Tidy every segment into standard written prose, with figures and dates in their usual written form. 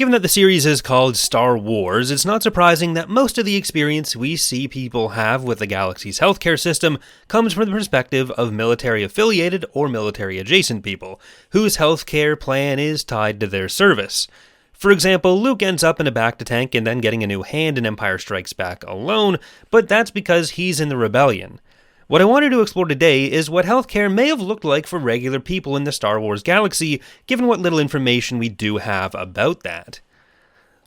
Given that the series is called Star Wars, it's not surprising that most of the experience we see people have with the galaxy's healthcare system comes from the perspective of military-affiliated or military-adjacent people, whose healthcare plan is tied to their service. For example, Luke ends up in a bacta tank and then getting a new hand in Empire Strikes Back alone, but that's because he's in the rebellion. What I wanted to explore today is what healthcare may have looked like for regular people in the Star Wars galaxy, given what little information we do have about that.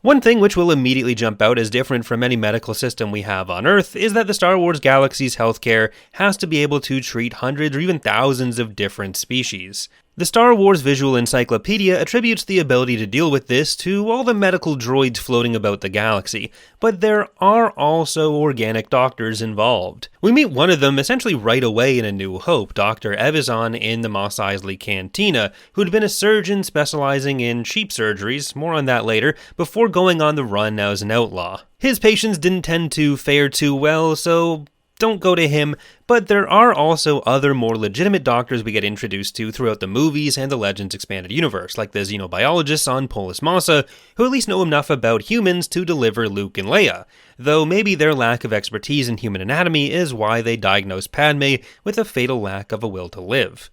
One thing which will immediately jump out as different from any medical system we have on Earth is that the Star Wars galaxy's healthcare has to be able to treat hundreds or even thousands of different species. The Star Wars Visual Encyclopedia attributes the ability to deal with this to all the medical droids floating about the galaxy, but there are also organic doctors involved. We meet one of them essentially right away in A New Hope, Dr. Evazan in the Mos Eisley Cantina, who'd been a surgeon specializing in sheep surgeries, more on that later, before going on the run as an outlaw. His patients didn't tend to fare too well, so don't go to him, but there are also other more legitimate doctors we get introduced to throughout the movies and the Legends expanded universe, like the xenobiologists on Polis Massa, who at least know enough about humans to deliver Luke and Leia, though maybe their lack of expertise in human anatomy is why they diagnose Padme with a fatal lack of a will to live.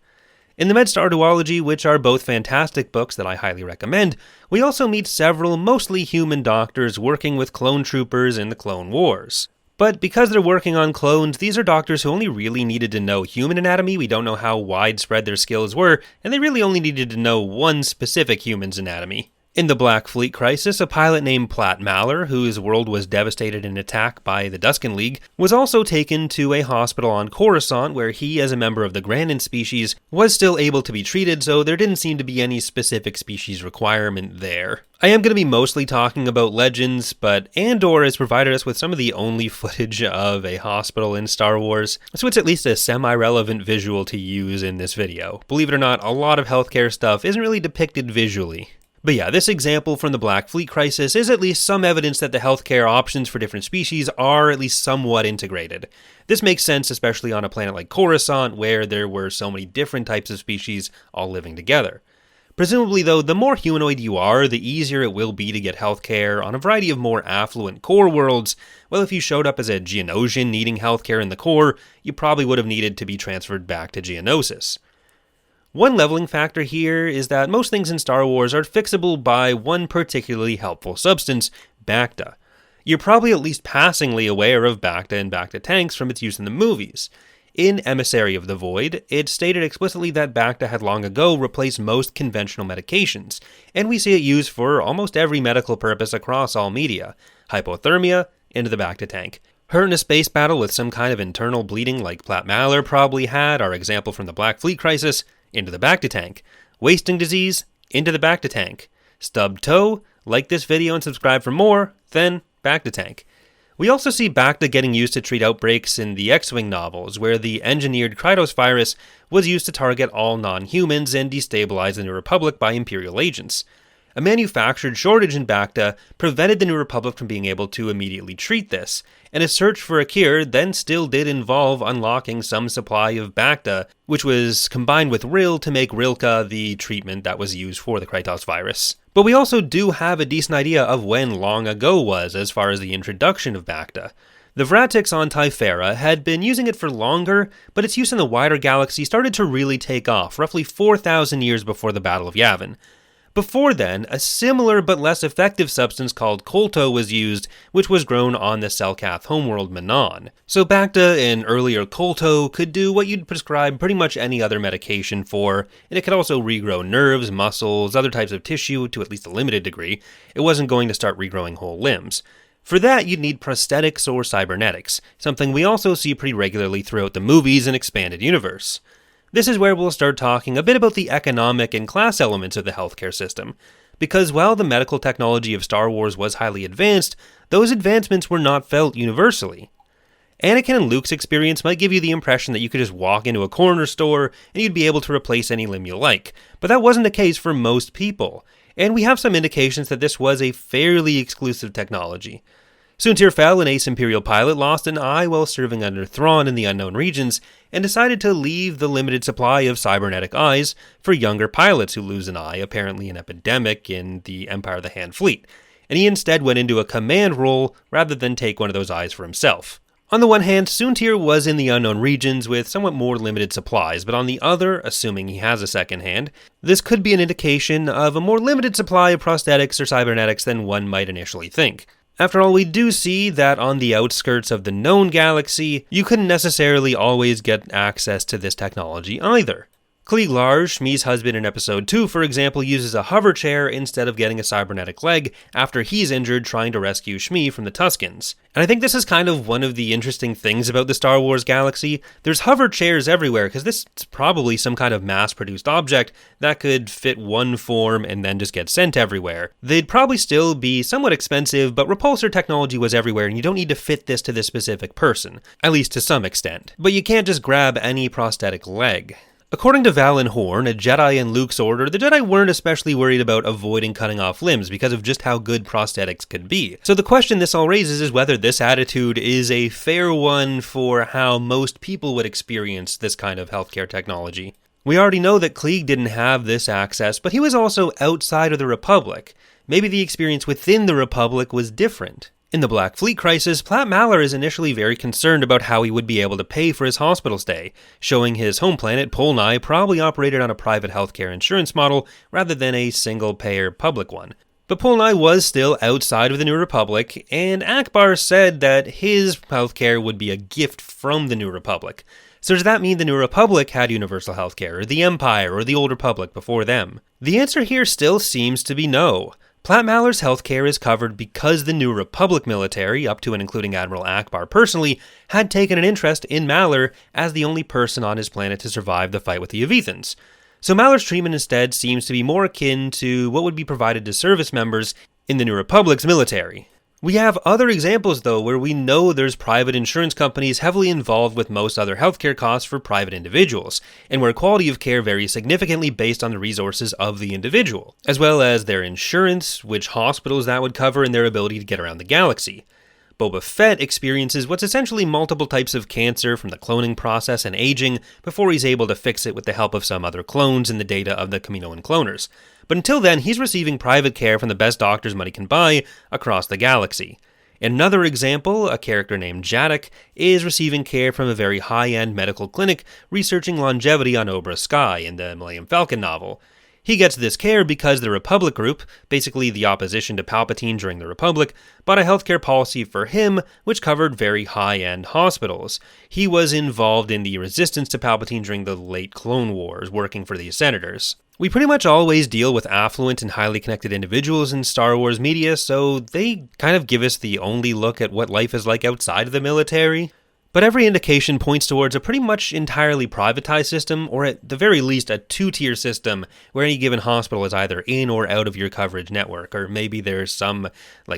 In the MedStar Duology, which are both fantastic books that I highly recommend, we also meet several mostly human doctors working with clone troopers in the Clone Wars. But because they're working on clones, these are doctors who only really needed to know human anatomy. We don't know how widespread their skills were, and they really only needed to know one specific human's anatomy. In the Black Fleet Crisis, a pilot named Platt Maller, whose world was devastated in an attack by the Duskin League, was also taken to a hospital on Coruscant where he, as a member of the Grandin species, was still able to be treated, so there didn't seem to be any specific species requirement there. I am going to be mostly talking about Legends, but Andor has provided us with some of the only footage of a hospital in Star Wars, so it's at least a semi-relevant visual to use in this video. Believe it or not, a lot of healthcare stuff isn't really depicted visually. But yeah, this example from the Black Fleet Crisis is at least some evidence that the healthcare options for different species are at least somewhat integrated. This makes sense especially on a planet like Coruscant, where there were so many different types of species all living together. Presumably though, the more humanoid you are, the easier it will be to get healthcare on a variety of more affluent core worlds. Well, if you showed up as a Geonosian needing healthcare in the core, you probably would have needed to be transferred back to Geonosis. One leveling factor here is that most things in Star Wars are fixable by one particularly helpful substance, bacta. You're probably at least passingly aware of bacta and bacta tanks from its use in the movies. In Emissary of the Void, it stated explicitly that bacta had long ago replaced most conventional medications, and we see it used for almost every medical purpose across all media. Hypothermia, into the bacta tank. Hurt in a space battle with some kind of internal bleeding like Platt Maller probably had, our example from the Black Fleet Crisis, into the bacta tank. Wasting disease, into the bacta tank. Stubbed toe, like this video and subscribe for more, then bacta tank. We also see bacta getting used to treat outbreaks in the X-Wing novels, where the engineered Krytos virus was used to target all non-humans and destabilize the New Republic by Imperial agents. A manufactured shortage in bacta prevented the New Republic from being able to immediately treat this, and a search for a cure then still did involve unlocking some supply of bacta, which was combined with Rill to make Rilka the treatment that was used for the Krytos virus. But we also do have a decent idea of when long ago was as far as the introduction of bacta. The Vratics on Typhera had been using it for longer, but its use in the wider galaxy started to really take off, roughly 4,000 years before the Battle of Yavin. Before then, a similar but less effective substance called Kolto was used, which was grown on the Selkath homeworld Manon. So bacta and earlier Kolto could do what you'd prescribe pretty much any other medication for, and it could also regrow nerves, muscles, other types of tissue to at least a limited degree. It wasn't going to start regrowing whole limbs. For that, you'd need prosthetics or cybernetics, something we also see pretty regularly throughout the movies and expanded universe. This is where we'll start talking a bit about the economic and class elements of the healthcare system, because while the medical technology of Star Wars was highly advanced, those advancements were not felt universally. Anakin and Luke's experience might give you the impression that you could just walk into a corner store and you'd be able to replace any limb you like, but that wasn't the case for most people, and we have some indications that this was a fairly exclusive technology. Soontir Fel, an ace Imperial pilot, lost an eye while serving under Thrawn in the Unknown Regions, and decided to leave the limited supply of cybernetic eyes for younger pilots who lose an eye, apparently an epidemic in the Empire of the Hand fleet, and he instead went into a command role rather than take one of those eyes for himself. On the one hand, Soontir was in the Unknown Regions with somewhat more limited supplies, but on the other, assuming he has a second hand, this could be an indication of a more limited supply of prosthetics or cybernetics than one might initially think. After all, we do see that on the outskirts of the known galaxy, you couldn't necessarily always get access to this technology either. Cliegg Lars, Shmi's husband in Episode 2, for example, uses a hover chair instead of getting a cybernetic leg after he's injured trying to rescue Shmi from the Tuskens. And I think this is kind of one of the interesting things about the Star Wars galaxy. There's hover chairs everywhere, because this is probably some kind of mass-produced object that could fit one form and then just get sent everywhere. They'd probably still be somewhat expensive, but repulsor technology was everywhere, and you don't need to fit this to this specific person, at least to some extent. But you can't just grab any prosthetic leg. According to Valen Horn, a Jedi in Luke's order, the Jedi weren't especially worried about avoiding cutting off limbs because of just how good prosthetics could be. So the question this all raises is whether this attitude is a fair one for how most people would experience this kind of healthcare technology. We already know that Cliegg didn't have this access, but he was also outside of the Republic. Maybe the experience within the Republic was different. In the Black Fleet crisis, Platt Maller is initially very concerned about how he would be able to pay for his hospital stay, showing his home planet, Polnai, probably operated on a private healthcare insurance model rather than a single-payer public one. But Polnai was still outside of the New Republic, and Akbar said that his healthcare would be a gift from the New Republic. So does that mean the New Republic had universal healthcare, or the Empire, or the Old Republic before them? The answer here still seems to be no. Platt Maller's healthcare is covered because the New Republic military, up to and including Admiral Akbar personally, had taken an interest in Maller as the only person on his planet to survive the fight with the Avethans. So Maller's treatment instead seems to be more akin to what would be provided to service members in the New Republic's military. We have other examples, though, where we know there's private insurance companies heavily involved with most other healthcare costs for private individuals, and where quality of care varies significantly based on the resources of the individual, as well as their insurance, which hospitals that would cover, and their ability to get around the galaxy. Boba Fett experiences what's essentially multiple types of cancer from the cloning process and aging before he's able to fix it with the help of some other clones and the data of the Kaminoan cloners. But until then, he's receiving private care from the best doctors money can buy across the galaxy. In another example, a character named Jadok is receiving care from a very high-end medical clinic researching longevity on Obra Sky in the Millennium Falcon novel. He gets this care because the Republic Group, basically the opposition to Palpatine during the Republic, bought a healthcare policy for him which covered very high-end hospitals. He was involved in the resistance to Palpatine during the late Clone Wars, working for these senators. We pretty much always deal with affluent and highly connected individuals in Star Wars media, so they kind of give us the only look at what life is like outside of the military. But every indication points towards a pretty much entirely privatized system, or at the very least a two-tier system, where any given hospital is either in or out of your coverage network, or maybe there's some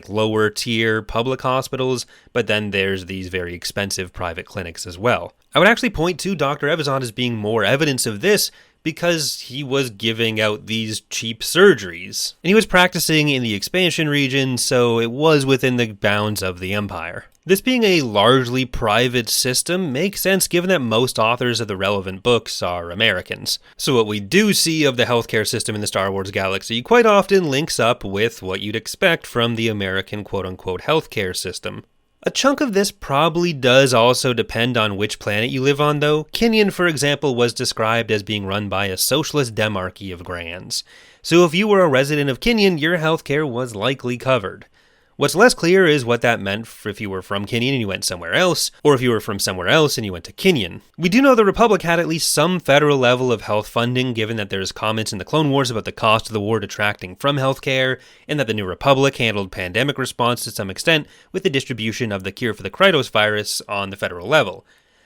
lower-tier public hospitals, but then there's these very expensive private clinics as well. I would actually point to Dr. Evazan as being more evidence of this, because he was giving out these cheap surgeries. And he was practicing in the expansion region, so it was within the bounds of the Empire. This being a largely private system makes sense given that most authors of the relevant books are Americans. So what we do see of the healthcare system in the Star Wars galaxy quite often links up with what you'd expect from the American quote-unquote healthcare system. A chunk of this probably does also depend on which planet you live on, though. Kinyon, for example, was described as being run by a socialist demarchy of Grands. So if you were a resident of Kinyon, your healthcare was likely covered. What's less clear is what that meant if you were from Kinyon and you went somewhere else, or if you were from somewhere else and you went to Kinyon. We do know the Republic had at least some federal level of health funding, given that there's comments in the Clone Wars about the cost of the war detracting from healthcare, and that the New Republic handled pandemic response to some extent with the distribution of the cure for the Krytos virus on the federal level.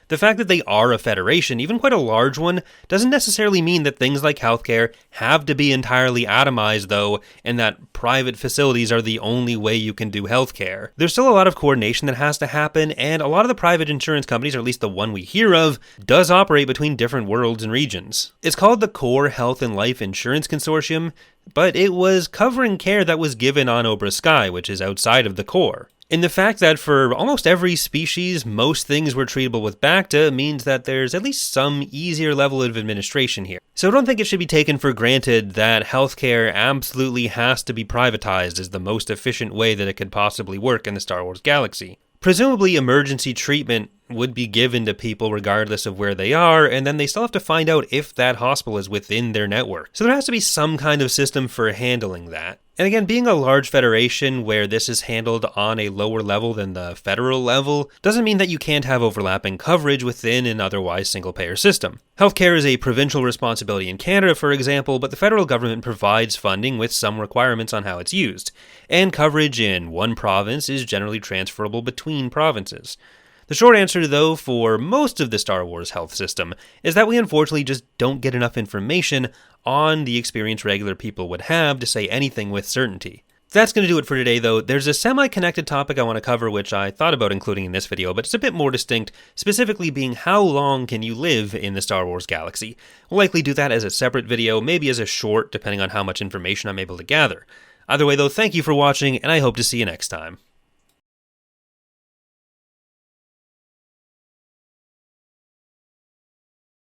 The fact that they are a federation, even quite a large one, doesn't necessarily mean that things like healthcare have to be entirely atomized, though, and that private facilities are the only way you can do healthcare. There's still a lot of coordination that has to happen, and a lot of the private insurance companies, or at least the one we hear of, does operate between different worlds and regions. It's called the Core Health and Life Insurance Consortium, but it was covering care that was given on Obra Sky, which is outside of the core. And the fact that for almost every species, most things were treatable with bacta means that there's at least some easier level of administration here. So I don't think it should be taken for granted that healthcare absolutely has to be privatized as the most efficient way that it could possibly work in the Star Wars galaxy. Presumably, emergency treatment would be given to people regardless of where they are, and then they still have to find out if that hospital is within their network. So there has to be some kind of system for handling that. And again, being a large federation where this is handled on a lower level than the federal level doesn't mean that you can't have overlapping coverage within an otherwise single-payer system. Healthcare is a provincial responsibility in Canada, for example, but the federal government provides funding with some requirements on how it's used, and coverage in one province is generally transferable between provinces. The short answer, though, for most of the Star Wars health system is that we unfortunately just don't get enough information on the experience regular people would have to say anything with certainty. That's going to do it for today, though. There's a semi-connected topic I want to cover, which I thought about including in this video, but it's a bit more distinct, specifically being how long can you live in the Star Wars galaxy. We'll likely do that as a separate video, maybe as a short, depending on how much information I'm able to gather. Either way, though, thank you for watching, and I hope to see you next time.